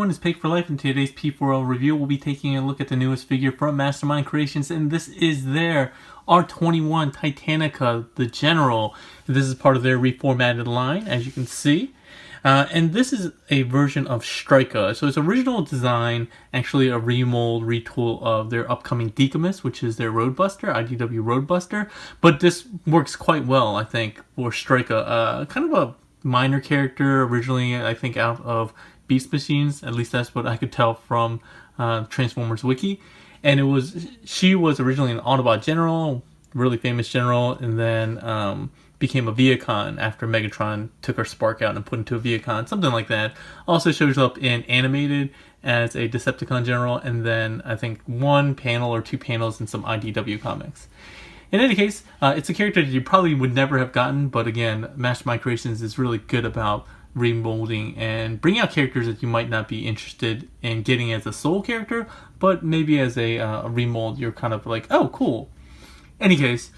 everyone, it's Pick for Life. In today's P4L review, we'll be taking a look at the newest figure from Mastermind Creations, and this is their R21 Titanika, the General. This is part of their reformatted line, as you can see. And this is a version of Striker. So its original design, actually a remold, retool of their upcoming Decamus, which is their Roadbuster, IDW Roadbuster. But this works quite well, I think, for Striker. Kind of a minor character, originally, I think, out of Beast Machines. At least that's what I could tell from Transformers Wiki. And she was originally an Autobot general, really famous general, and then became a Viacon after Megatron took her spark out and put into a Viacon, something like that. Also shows up in Animated as a Decepticon general, and then I think one panel or two panels in some IDW comics. In any case, it's a character that you probably would never have gotten, but again, Mastermind Creations is really good about remolding and bringing out characters that you might not be interested in getting as a sole character, but maybe as a remold, you're kind of like, oh, cool. Any case,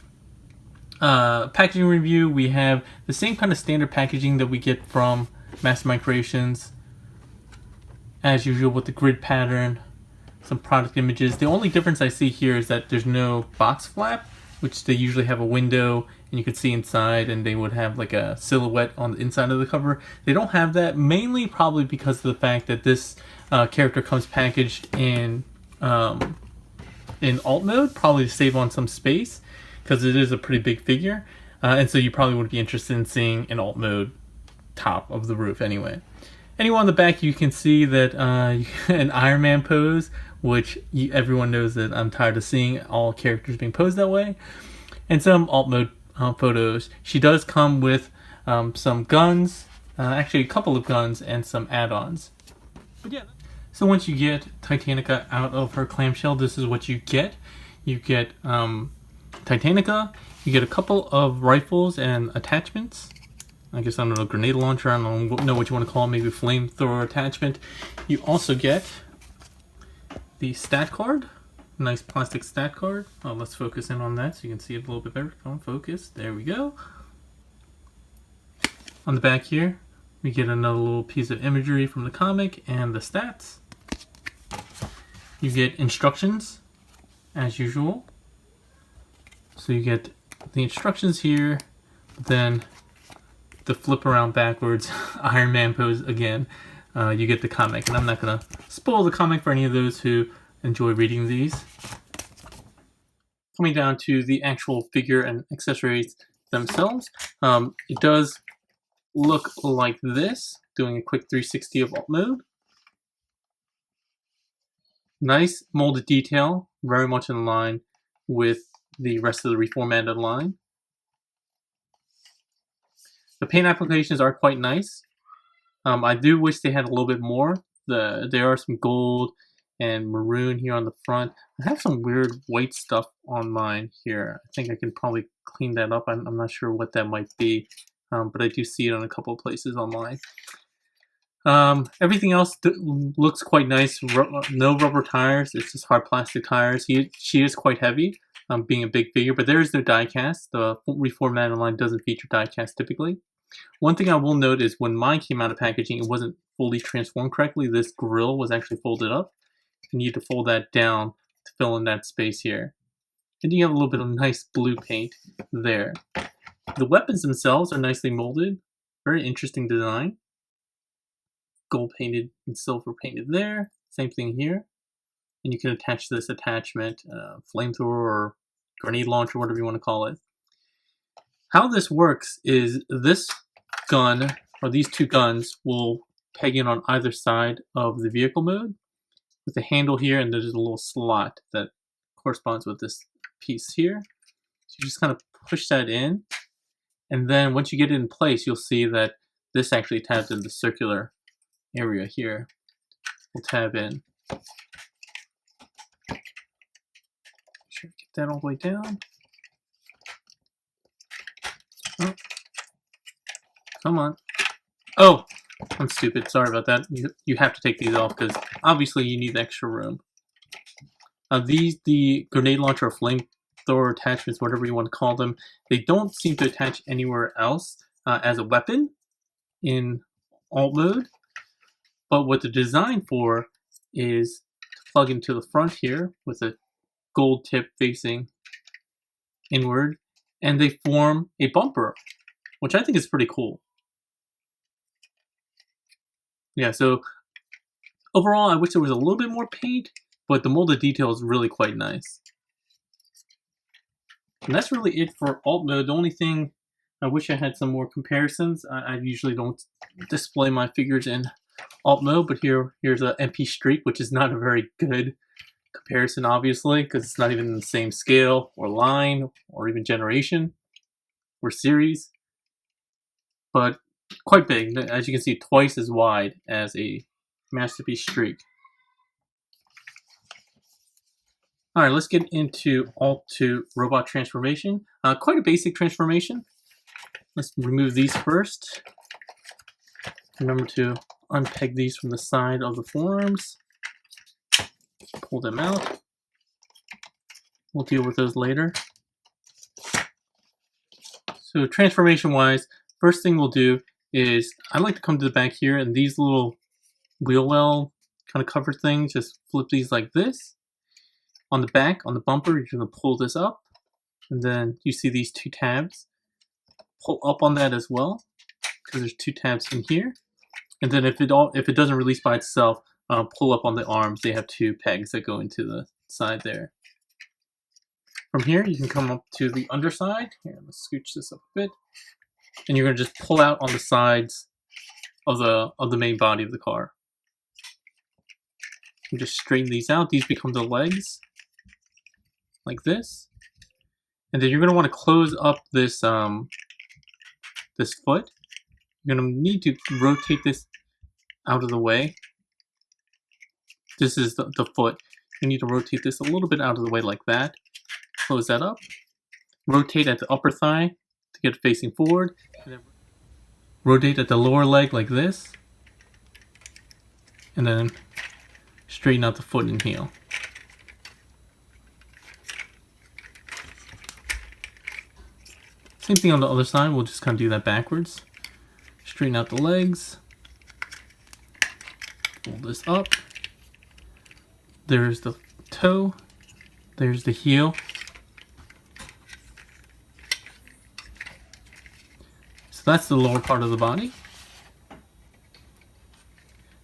packaging review, we have the same kind of standard packaging that we get from Mastermind Creations, as usual, with the grid pattern, some product images. The only difference I see here is that there's no box flap, which they usually have a window and you could see inside, and they would have like a silhouette on the inside of the cover. They don't have that, mainly probably because of the fact that this character comes packaged in alt mode, probably to save on some space, because it is a pretty big figure, and so you probably would be interested in seeing an alt mode top of the roof anyway. Anyway, on the back you can see that an Iron Man pose, which everyone knows that I'm tired of seeing all characters being posed that way, and some alt mode photos. She does come with some guns, actually a couple of guns and some add-ons. But yeah, so once you get Titanika out of her clamshell, this is what you get. You get Titanika, you get a couple of rifles and attachments. I guess, I don't know, grenade launcher, I don't know what you want to call it, maybe flamethrower attachment. You also get the stat card, nice plastic stat card. Oh, let's focus in on that so you can see it a little bit better. Come on, focus, there we go. On the back here, we get another little piece of imagery from the comic and the stats. You get instructions, as usual. So you get the instructions here, then the flip around backwards Iron Man pose again. You get the comic, and I'm not going to spoil the comic for any of those who enjoy reading these. Coming down to the actual figure and accessories themselves, it does look like this, doing a quick 360 of alt mode. Nice molded detail, very much in line with the rest of the reformatted line. The paint applications are quite nice. I do wish they had a little bit more. There are some gold and maroon here on the front. I have some weird white stuff on mine here. I think I can probably clean that up. I'm not sure what that might be, but I do see it on a couple of places online. Everything else looks quite nice. No rubber tires. It's just hard plastic tires. She is quite heavy, being a big figure, but there is no die cast. The reformatted line doesn't feature die cast typically. One thing I will note is when mine came out of packaging, it wasn't fully transformed correctly. This grill was actually folded up. You need to fold that down to fill in that space here. And you have a little bit of nice blue paint there. The weapons themselves are nicely molded. Very interesting design. Gold painted and silver painted there. Same thing here. And you can attach this attachment, flamethrower or grenade launcher, whatever you want to call it. How this works is this gun, or these two guns, will peg in on either side of the vehicle mode with a handle here, and there's a little slot that corresponds with this piece here. So you just kind of push that in, and then once you get it in place, you'll see that this actually tabs in the circular area here. We'll tab in. Make sure to get that all the way down. Oh. Come on. Oh, I'm stupid. Sorry about that. You have to take these off because obviously you need extra room. The grenade launcher or flamethrower attachments, whatever you want to call them, they don't seem to attach anywhere else as a weapon in alt mode. But what they're designed for is to plug into the front here with a gold tip facing inward, and they form a bumper, which I think is pretty cool. Yeah, so overall, I wish there was a little bit more paint, but the molded detail is really quite nice. And that's really it for alt mode. The only thing I wish I had some more comparisons. I usually don't display my figures in alt mode, but here's a MP Streak, which is not a very good comparison, obviously, because it's not even in the same scale or line or even generation or series, but quite big. As you can see, twice as wide as a Masterpiece Streak. All right, let's get into Alt to Robot Transformation. Quite a basic transformation. Let's remove these first. Remember to unpeg these from the side of the forearms. Pull them out. We'll deal with those later. So transformation-wise, first thing we'll do is I like to come to the back here, and these little wheel well kind of cover things, just flip these like this. On the back, on the bumper, you're going to pull this up, and then you see these two tabs. Pull up on that as well, because there's two tabs in here. And then if it doesn't release by itself, pull up on the arms. They have two pegs that go into the side there. From here, you can come up to the underside. Here, let's scooch this up a bit, and you're going to just pull out on the sides of the main body of the car. You just straighten these out. These become the legs, like this. And then you're going to want to close up this this foot. You're going to need to rotate this out of the way. This is the foot. You need to rotate this a little bit out of the way like that. Close that up. Rotate at the upper thigh to get it facing forward. And then rotate at the lower leg like this. And then straighten out the foot and heel. Same thing on the other side. We'll just kind of do that backwards. Straighten out the legs. Pull this up. There's the toe. There's the heel. So that's the lower part of the body.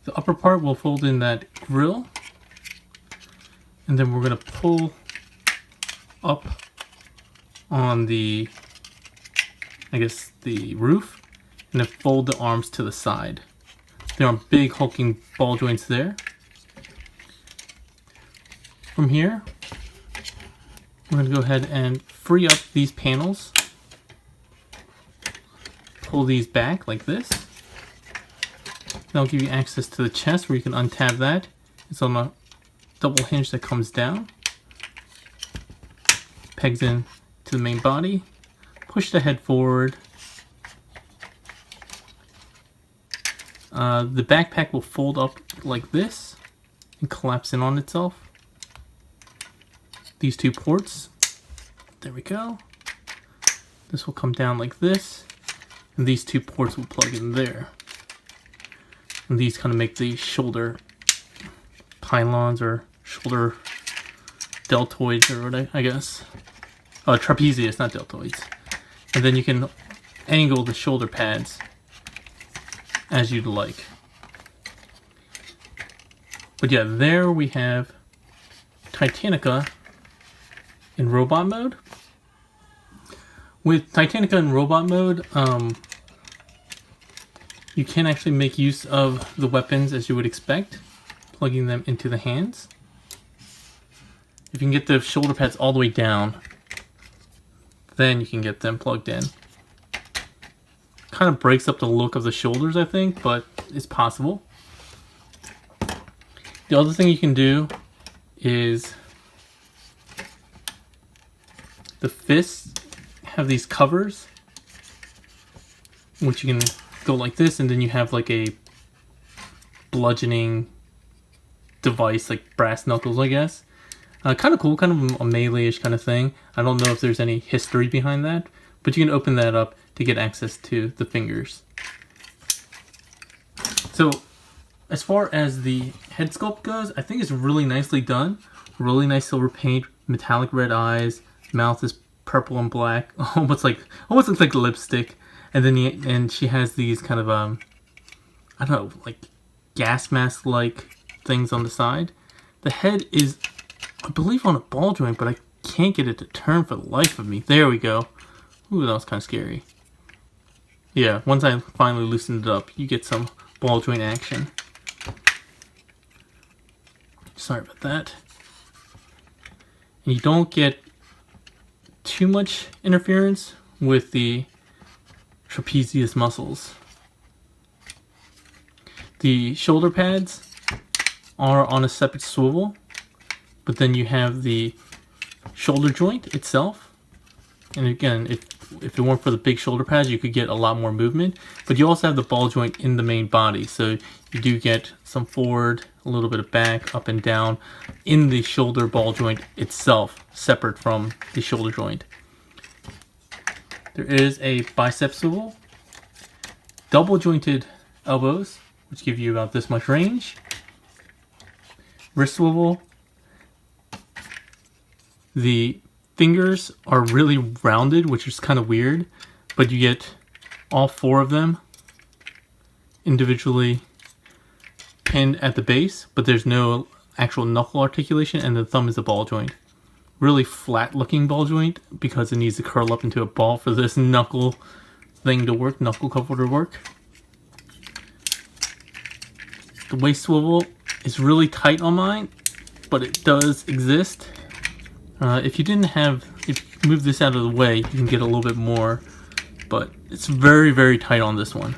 The upper part will fold in that grill. And then we're going to pull up on the, I guess, the roof, and then fold the arms to the side. There are big hulking ball joints there. From here, we're going to go ahead and free up these panels. Pull these back like this. That'll give you access to the chest where you can untab that. It's on a double hinge that comes down. Pegs in to the main body. Push the head forward. The backpack will fold up like this and collapse in on itself. These two ports. There we go. This will come down like this. And these two ports will plug in there. And these kind of make the shoulder pylons or shoulder deltoids or what I guess. Trapezius, not deltoids. And then you can angle the shoulder pads as you'd like. But yeah, there we have Titanika in robot mode. With Titanika in robot mode, you can actually make use of the weapons as you would expect, plugging them into the hands. If you can get the shoulder pads all the way down, then you can get them plugged in. Kind of breaks up the look of the shoulders, I think, but it's possible. The other thing you can do is the fists have these covers, which you can go like this, and then you have like a bludgeoning device, like brass knuckles, I guess. Kind of cool, kind of a melee-ish kind of thing. I don't know if there's any history behind that, but you can open that up to get access to the fingers. So as far as the head sculpt goes, I think it's really nicely done. Really nice silver paint, metallic red eyes, mouth is purple and black, almost looks like lipstick. And then she has these kind of I don't know, like gas mask like things on the side. The head is, I believe, on a ball joint, but I can't get it to turn for the life of me. There we go. Ooh, that was kind of scary. Yeah, once I finally loosened it up, you get some ball joint action. Sorry about that. And you don't get too much interference with the trapezius muscles. The shoulder pads are on a separate swivel, but then you have the shoulder joint itself. And again, if it weren't for the big shoulder pads, you could get a lot more movement. But you also have the ball joint in the main body, so you do get some forward, a little bit of back, up and down in the shoulder ball joint itself, separate from the shoulder joint. There is a bicep swivel, double jointed elbows, which give you about this much range, wrist swivel. The fingers are really rounded, which is kind of weird, but you get all four of them individually pinned at the base, but there's no actual knuckle articulation, and the thumb is a ball joint. Really flat looking ball joint because it needs to curl up into a ball for this knuckle thing to work, knuckle cover to work. The waist swivel is really tight on mine, but it does exist. If you move this out of the way, you can get a little bit more, but it's very, very tight on this one.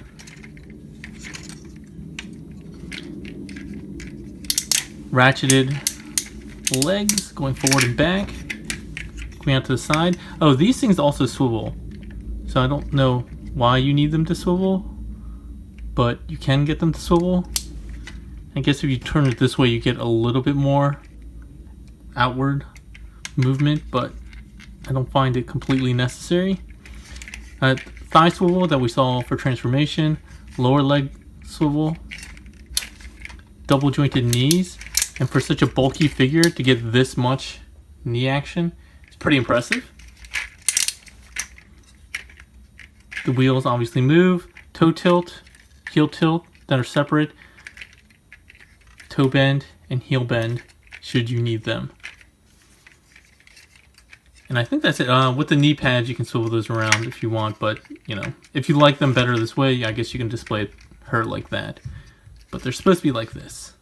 Ratcheted legs going forward and back, going out to the side. Oh, these things also swivel, so I don't know why you need them to swivel, but you can get them to swivel. I guess if you turn it this way, you get a little bit more outward movement, but I don't find it completely necessary. Thigh swivel that we saw for transformation, lower leg swivel, double jointed knees, and for such a bulky figure to get this much knee action, it's pretty impressive. The wheels obviously move, toe tilt, heel tilt that are separate, toe bend, and heel bend should you need them. And I think that's it. With the knee pads, you can swivel those around if you want, but you know, if you like them better this way, I guess you can display her like that. But they're supposed to be like this.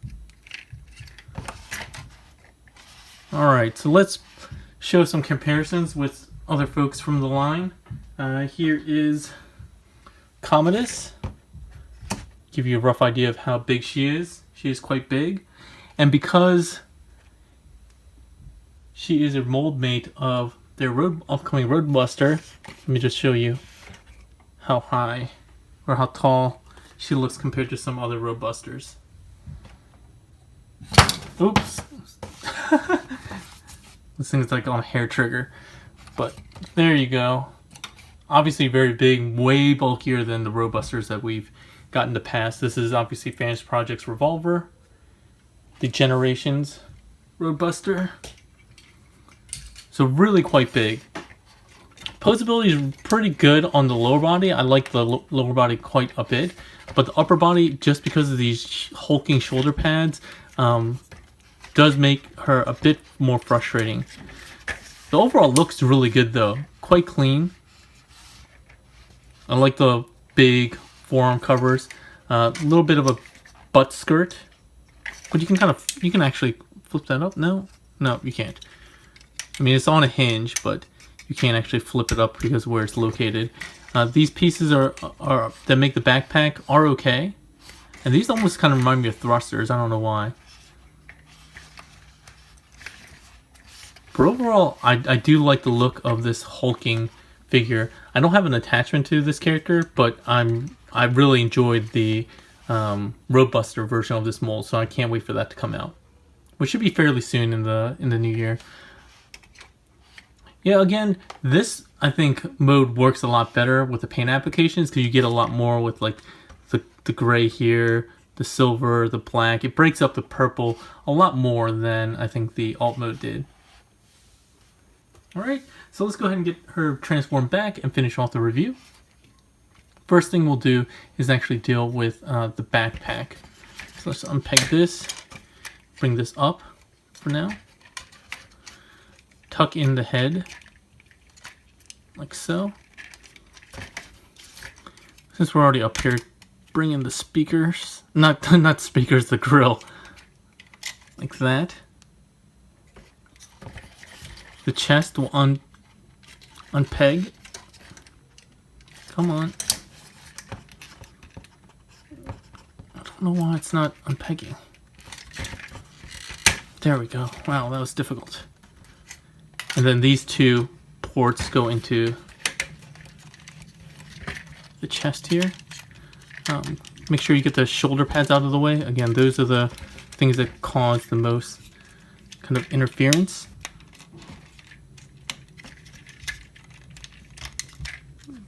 Alright, so let's show some comparisons with other folks from the line. Here is Commodus. Give you a rough idea of how big she is. She is quite big. And because she is a mold mate of their upcoming Roadbuster, let me just show you how high or how tall she looks compared to some other Roadbusters. Oops. This thing's like on a hair trigger. But there you go. Obviously very big, way bulkier than the Roadbusters that we've got in the past. This is obviously Fantasy Project's Revolver, the Generations Roadbuster. So really quite big. Posability is pretty good on the lower body. I like the lower body quite a bit. But the upper body, just because of these hulking shoulder pads, does make her a bit more frustrating. The overall looks really good though. Quite clean. I like the big forearm covers. A little bit of a butt skirt. But you can actually flip that up. No, you can't. I mean, it's on a hinge, but you can't actually flip it up because of where it's located. These pieces are that make the backpack are okay. And these almost kind of remind me of thrusters. I don't know why. But overall, I do like the look of this hulking figure. I don't have an attachment to this character, but I really enjoyed the Roadbuster version of this mold, so I can't wait for that to come out, which should be fairly soon in the new year. Yeah, again, this I think mode works a lot better with the paint applications because you get a lot more with like the gray here, the silver, the black. It breaks up the purple a lot more than I think the alt mode did. Alright, so let's go ahead and get her transformed back and finish off the review. First thing we'll do is actually deal with the backpack. So let's unpeg this, bring this up for now. Tuck in the head, like so. Since we're already up here, bring in the speakers, not speakers, the grill, like that. The chest will unpeg. Come on. I don't know why it's not unpegging. There we go. Wow, that was difficult. And then these two ports go into the chest here. Make sure you get the shoulder pads out of the way. Again, those are the things that cause the most kind of interference.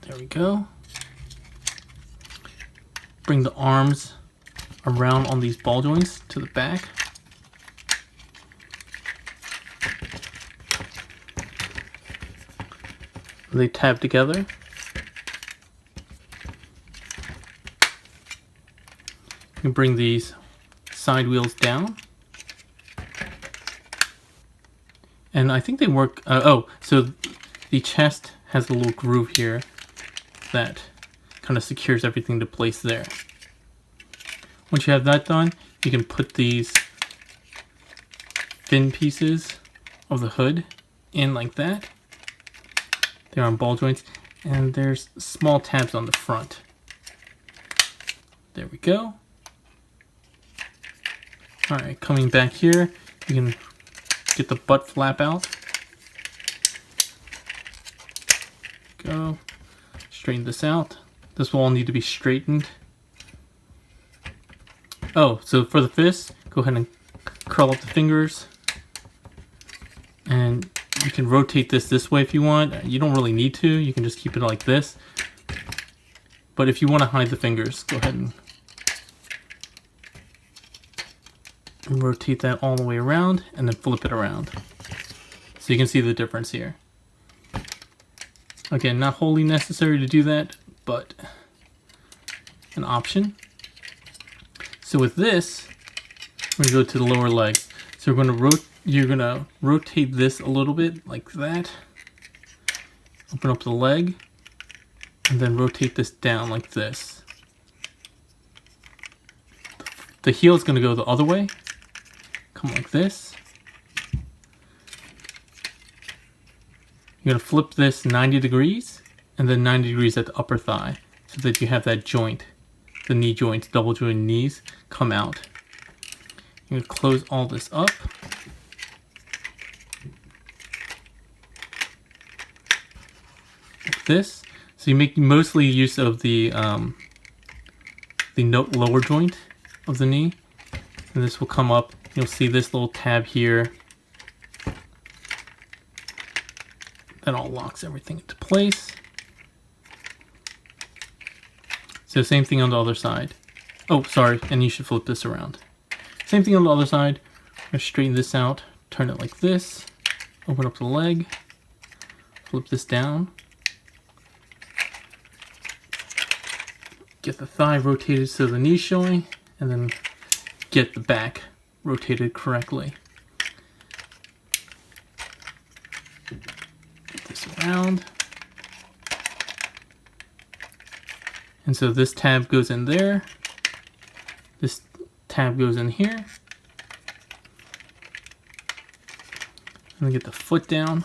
There we go. Bring the arms around on these ball joints to the back. They tab together. You can bring these side wheels down. And I think they work, so the chest has a little groove here that kind of secures everything to place there. Once you have that done, you can put these fin pieces of the hood in like that. They're on ball joints, and there's small tabs on the front. There we go. Alright, coming back here, you can get the butt flap out. Go. Straighten this out. This will all need to be straightened. Oh, so for the fist, go ahead and curl up the fingers. And you can rotate this way if you want. You don't really need to. You can just keep it like this. But if you want to hide the fingers, go ahead and rotate that all the way around and then flip it around. So you can see the difference here. Again, not wholly necessary to do that, but an option. So with this, we're going to go to the lower legs. So you're going to rotate this a little bit like that. Open up the leg and then rotate this down like this. The heel is going to go the other way. Come like this. You're going to flip this 90 degrees and then 90 degrees at the upper thigh so that you have that joint, the knee joints, double jointed knees, come out. You're going to close all this up. Like this. So you make mostly use of the lower joint of the knee. And this will come up. You'll see this little tab here. That all locks everything into place. So same thing on the other side. Oh, sorry, and you should flip this around. Same thing on the other side. I'm going to straighten this out, turn it like this, open up the leg, flip this down. Get the thigh rotated so the knee's showing, and then get the back rotated correctly. Around. And so this tab goes in there. This tab goes in here. And then get the foot down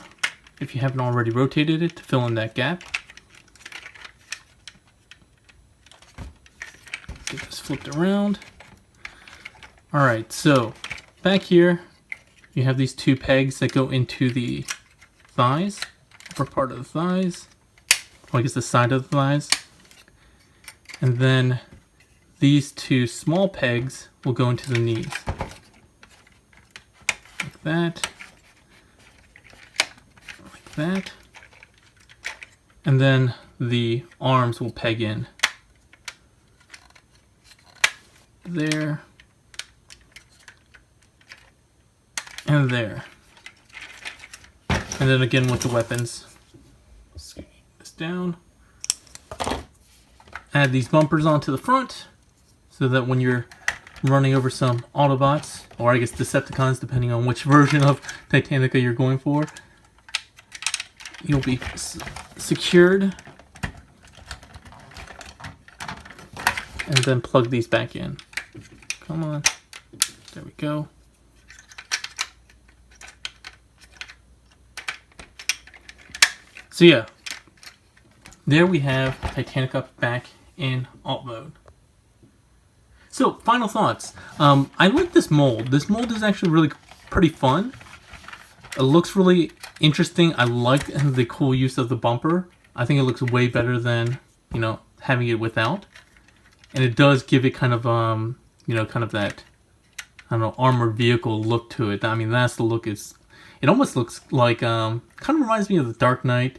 if you haven't already rotated it to fill in that gap. Get this flipped around. Alright, so back here you have these two pegs that go into the thighs. Upper part of the thighs, well, I guess the side of the thighs, and then these two small pegs will go into the knees, like that, and then the arms will peg in there, and there. And then again with the weapons. Scoot this down. Add these bumpers onto the front so that when you're running over some Autobots, or I guess Decepticons, depending on which version of Titanika you're going for, you'll be secured. And then plug these back in. Come on. There we go. So yeah, there we have Titanika back in alt mode. So, final thoughts. I like this mold. This mold is actually really pretty fun. It looks really interesting. I like the cool use of the bumper. I think it looks way better than, you know, having it without. And it does give it kind of, you know, kind of that, I don't know, armored vehicle look to it. I mean, that's the look. It almost looks like, kind of reminds me of the Dark Knight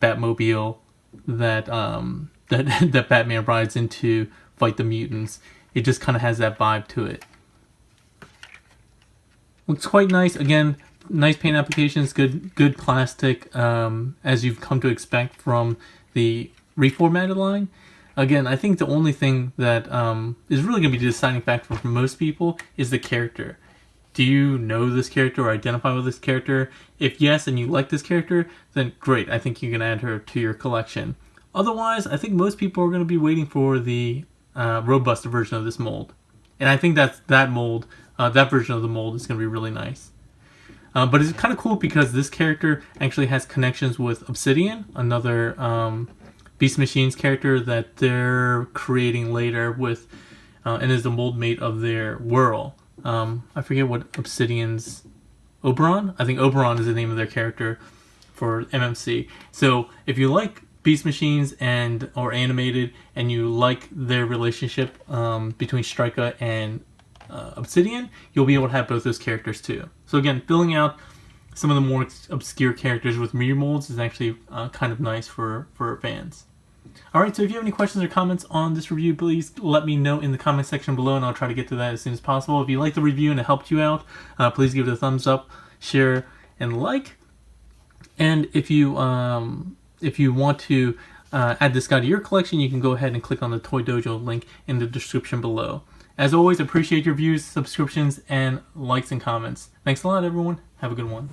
Batmobile that, that Batman rides in to fight the mutants. It just kind of has that vibe to it. Looks quite nice. Again, nice paint applications, good plastic, as you've come to expect from the reformatted line. Again, I think the only thing that is really going to be the deciding factor for most people is the character. Do you know this character or identify with this character? If yes, and you like this character, then great. I think you can add her to your collection. Otherwise, I think most people are going to be waiting for the Roadbuster version of this mold. And I think that mold, that version of the mold is going to be really nice. But it's kind of cool because this character actually has connections with Obsidian, another Beast Machines character that they're creating later with, and is the mold mate of their Whirl. I forget what Obsidian's, Oberon? I think Oberon is the name of their character for MMC. So if you like Beast Machines or animated, and you like their relationship between Striker and Obsidian, you'll be able to have both those characters too. So again, filling out some of the more obscure characters with mirror molds is actually kind of nice for fans. Alright, so if you have any questions or comments on this review, please let me know in the comment section below, and I'll try to get to that as soon as possible. If you liked the review and it helped you out, please give it a thumbs up, share, and like. And if you want to add this guy to your collection, you can go ahead and click on the Toy Dojo link in the description below. As always, appreciate your views, subscriptions, and likes and comments. Thanks a lot, everyone. Have a good one.